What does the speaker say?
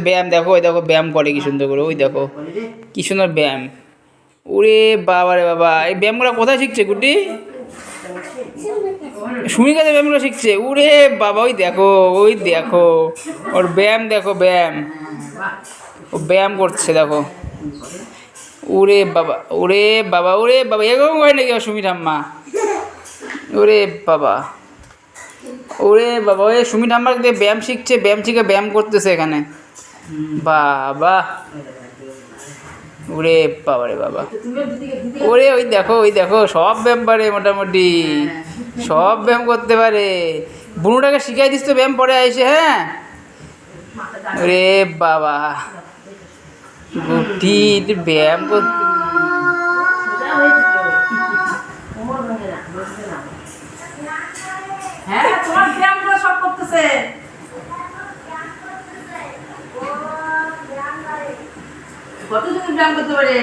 ব্যায়াম, দেখো ওই দেখো ব্যায়াম করে কি সুন্দর করে, ওই দেখো কি সুন্দর ব্যায়াম। ওরে বাবা রে বাবা, এই ব্যায়ামগুলো কোথায় শিখছে গুড্ডি? সুমির কাছে ব্যায়ামগুলো শিখছে। ওরে বাবা, ওই দেখো ওই দেখো ওর ব্যায়াম, দেখো ব্যায়াম, ও ব্যায়াম করছে দেখো। ওরে বাবা, ওরে বাবা, ওরে বাবা, এরকম হয় নাকি সুমি ঠাম্মা? ওরে বাবা, ওরে বাবা, ওই সুমি ঠাম্মার দিয়ে ব্যায়াম শিখছে, ব্যায়াম শিখে ব্যায়াম করতেছে এখানে। বাবা, ওরে বাবা রে বাবা, ওরে ওই দেখো ওই দেখো, সব ব্যায়াম পারে মোটামুটি, সব ব্যায়াম করতে পারে। বুনুটাকে শিখাই দিস তো ব্যায়াম পরে আইসে। হ্যাঁ, ওরে বাবা, গুটি ব্যায়াম হ্যাঁ, তোমার ব্যায়ামগুলো সব করতেছে। কতজন ব্যায়াম করতে পারে?